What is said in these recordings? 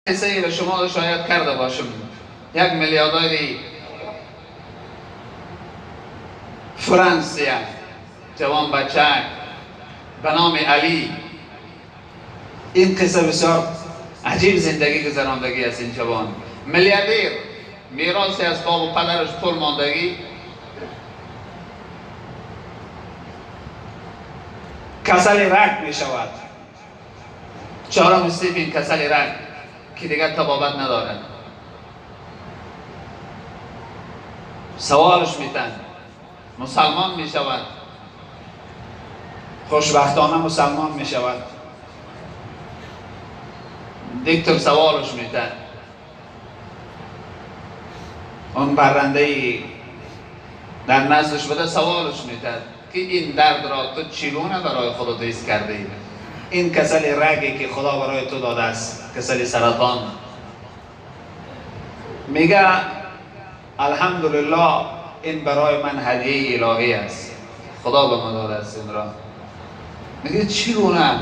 قصه به شما شاید کرده باشم. یک میلیاردر فرانسیا، جوان بچه به نام علی. این قصه بسیار عجیب زندگی گذراندگی است. این جوان میلیاردر، میراثی از باب و پدرش پول ماندگی، کسل رگ می شود. چهارم استیپ این کسل رگ که دیگر طبابت ندارد. سوالش میتن، مسلمان می شود، خوشبختانه مسلمان می شود. دکتر سوالش میتن، اون برنده در نزدش بده سوالش میتن که این درد را تو چگونه برای خودت حس کرده ای؟ این کسل رگی که خدا برای تو داده است، کسل سرطان، میگه الحمدلله این برای من هدیه الهی است، خدا به من داده است این را. میگه چگونه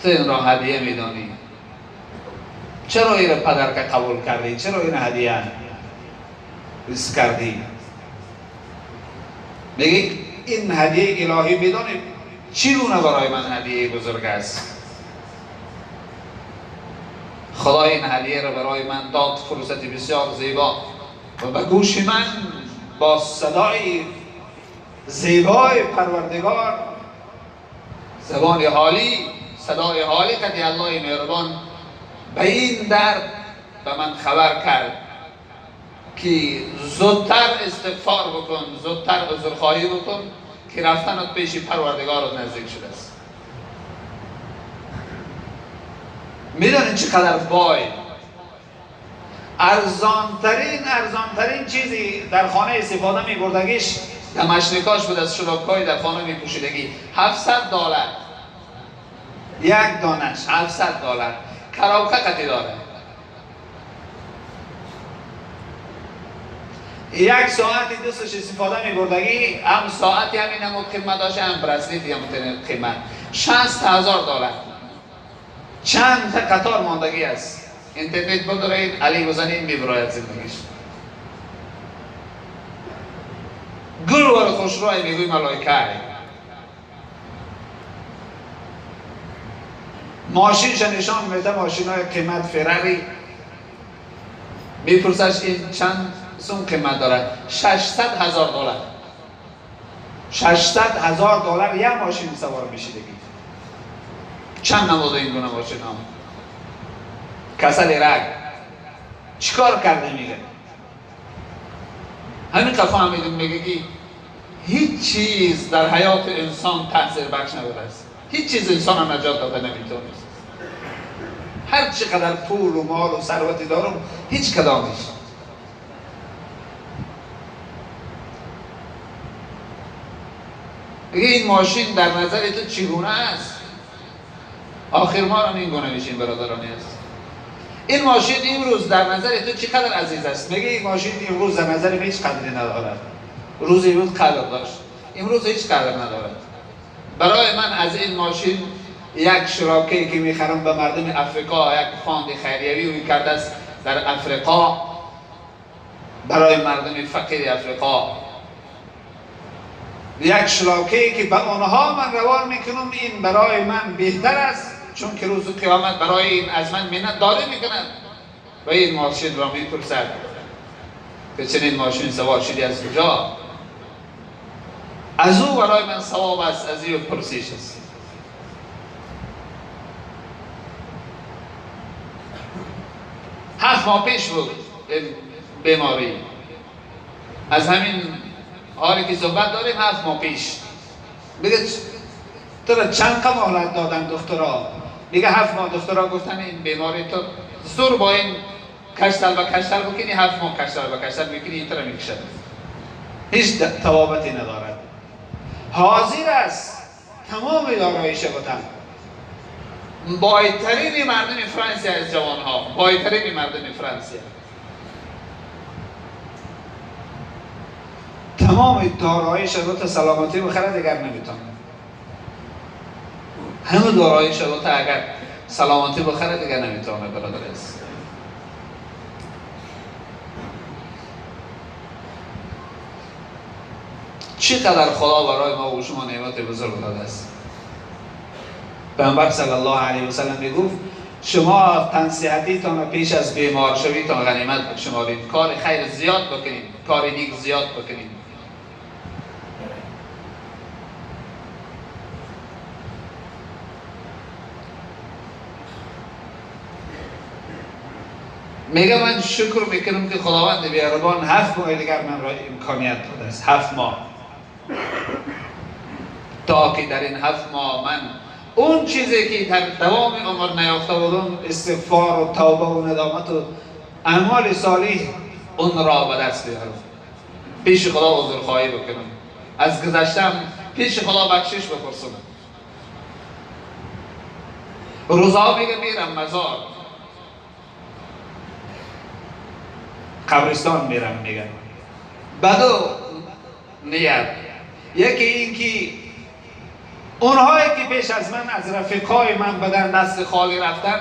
تو این را هدیه میدانی؟ چرا این را پدر که قبول کردی؟ چرا این هدیه حس کردی؟ میگه این هدیه الهی بدانی چگونه برای من هدیه بزرگ است. خدا این هدیه را برای من داد، فرصتی بسیار زیبا، و به گوش من با صدای زیبای پروردگار، زبان حالی، صدای حالی که الله مهربان به این درد به من خبر کرد که زودتر استغفار بکن، زودتر عذرخواهی بکن که رفتنت پیش پروردگارت نزدیک شده است. میدونید چقدر بای ارزانترین چیزی در خانه استفاده میبردگیش دمشنکاش بود، از شرابکای در خانه میپوشیدگی. $700 یک دانش، $700. کراوکه قطعی داره. یک ساعتی دوستش استفاده میبردگی، هم ساعتی همین همون قیمت داشته، هم برسلیتی همون قیمت. $60,000. چند تا قطار ماندگی است. اینترنت بدارید، علی بزنید، میبراید زندگیش. گل و خوشروی میگوی ملائکه. ماشینش نشان میده، ماشین های قیمت فراری. میپرسش این چند سوم قیمت داره؟ $600,000. $600,000 یک ماشین سوار میشیدگی. چند نموده این گونه ماشین ها؟ کسل رگ چیکار کرده؟ میگه همین که فهمیدیم، میگه که هیچ چیز در حیات انسان تأثیر بخش نبوده است. هیچ چیز انسان را نجات داده نمیتونست. هر چقدر پول و مال و ثروتی دارم، هیچ کدامش. میگه این ماشین در نظر تو چگونه است؟ آخر ما را این گونه میشیم برادرانی است. این ماشین امروز در نظر تو چقدر عزیز است؟ میگه این ماشین امروز در نظر هیچ قدری ندارد. روزی بود قدر داشت، امروز هیچ قدر ندارد. برای من از این ماشین یک شراکه‌ای که میخرم به مردم افریقا، یک فاند خیریوی روی کرده است در افریقا برای مردم فقیر افریقا. یک شراکه‌ای که به آنها من روان میکنم، این برای من بهتر است، چون که روز قیامت برای این از من منت داره میکنند. و این ماشین را میپرسد که چنین ماشین سوار شدی از کجا؟ از او برای من ثواب است، از این پرسش است. هفت ماه پیش بود این بیماری. از همین حالی که صحبت داریم 7 ماه پیش. میگه تو را چند که مهلت دادن دکترها؟ میگه 7 ماه. دکترها گفتن این بیماری تو زور با این کشتل و کشتل بکنی، 7 ماه کشتل و کشتل میکنی، این طرح میکشد، هیچ توابتی ندارد. حاضر است تمام داراییش بودن. بایترین مردم فرانسیا از جوانها، بایترین مردم فرانسیا، تمام داراییش رو سلامتی بخره، دیگر نمیتونه. همه داراییش رو اگر سلامتی بخره دیگر نمیتونه برادر است. چقدر خدا برای ما و شما نعمت بزرگ داده است. پیامبر صلی الله علیه و سلم میگفت شما تنصیحتیتان را پیش از بیمار شویتان غنیمت بشمارید، کار خیر زیاد بکنید، کار نیک زیاد بکنید. میگه من شکر میکنم که خداوند بیاربان 7 ماه دیگر من را امکانیت داده است. 7 ماه تا که در این 7 ماه من اون چیزی که در دوام عمر نیافته بودم، استغفار و توبه و ندامت و اعمال صالح، اون را به دست بیارم، پیش خدا عذرخواهی بکنم، از گذشتم پیش خدا بخشش بپرسم. روزها میگه میرم مزار، قبرستان میرم، میگه بدو نیت. یکی این که اونهایی که پیش از من از رفیقای من بدن دست خالی رفتن،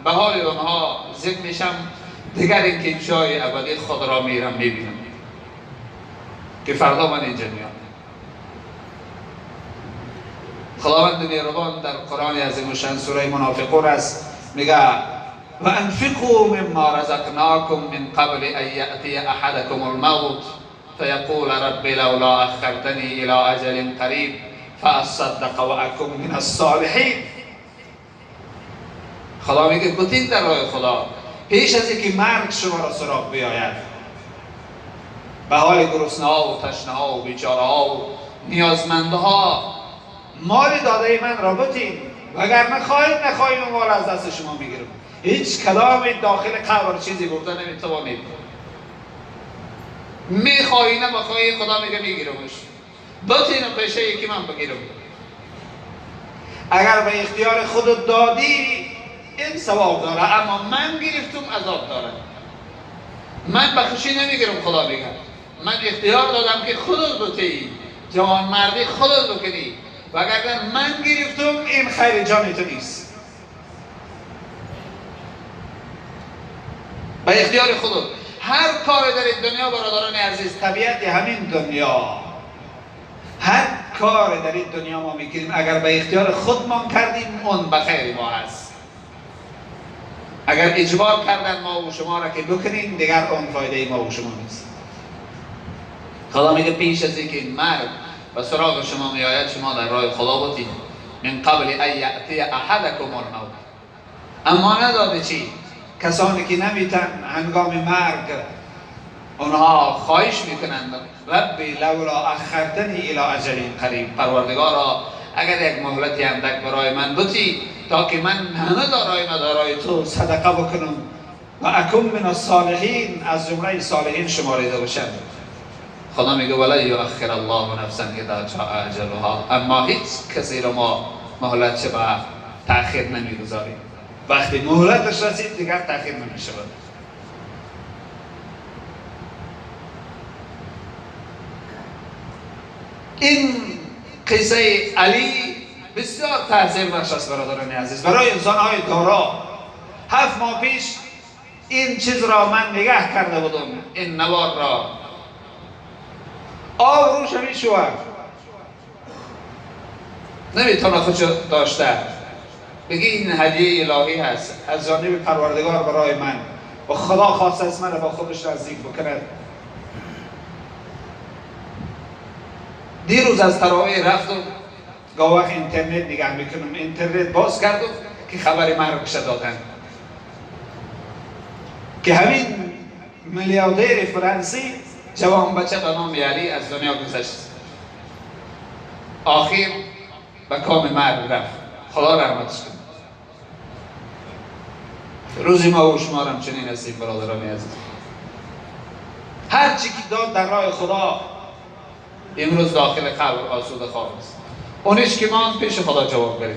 به حال اونها ذکر میشم. دیگر اینکه جای ابدی خود را میرم میبینم که فردا من اینجا میام. خداوند مهربان در قرآن عظیم الشأن سوره منافقون است، میگه و انفقوا مما رزقناکم من قبل ان یأتی احدکم الموت فیقول رب لولا اخرتنی الى اجل قریب فاصدق و اکن من الصالحین. خدا میگه بتین در راه خدا پیش از اینکه مرگ شما را سراغ بیاید، به حال گرسنه ها و تشنه ها و بیچاره ها و نیازمنده ها مال داده من را بتین، وگر نخواهید مال از دست شما میگیرم. هیچ کلام داخل قبر چیزی گفته نمیتوانید. میخواهی نمیخواهی خدا میگه میگیرمش، بتین پیشه یکی من بگیرم. اگر به اختیار خودت دادی این ثواب داره، اما من گرفتم عذاب داره. من بخشی نمیگیرم، خدا میگه من اختیار دادم که خودت بتی، جوان مردی خودت بکنی، و اگر من گرفتم این خیر جان تو نیست. به اختیار خودت هر کار در این دنیا برادران عزیز، طبیعت همین دنیا، هر کار در این دنیا ما میکنیم اگر به اختیار خودمان کردیم اون به خیر ما هست. اگر اجبار کردن ما و شما را که بکنیم دیگر اون فایده ما و شما نیست. خدا میگه پیش از اینکه مرگ و سراغ شما میآید شما در راه خدا بودید. من قبل ان یأتی احدکم الموت. اما نداده چی؟ کسانی که نمیتن هنگام مرگ اونها خواهش میکنند ربی لولا اخرتنی الی اجل قریب، پروردگارا اگر یک مهلتی اندک برای من بتی تا که من همه دارای مدارای تو صدقه بکنم و اکن من الصالحین، از جمله صالحین شماریده باشم. خدا میگه ولا یؤخر الله نفسا اذا جاء اجلها، اما هیچ کسی را ما مهلت چه به تأخیر نمیگذاریم. وقتی مهلتش رسید دیگر تأخیر نمیشود. این قصه علی بسیار تاثیر بخش است برادران عزیز برای انسان‌های دارا. 7 ماه پیش این چیز را من نگاه کرده بودم، این نوار را، آب روش میشود، نمیتونه خودشو داشته. بگی این هدیه الهی هست از جانب پروردگار برای من و خدا خواسته است من با خودش نزدیک بکند. دیروز از تراویح رفتم، گاه وقت اینترنت نگاه میکنم، اینترنت باز کردم که خبر مرگش دادن که همین میلیاردر فرانسه جوان بچه به نام علی از دنیا گذشت، آخر به کام مرگ رفت. خدا رحمتش کنه. روزی ما و شما هم چنین هستیم برادران عزیز. هر چی که داد در راه خدا امروز داخل قبر آسوده خواب است. اونش که ما پیش خدا جواب داره.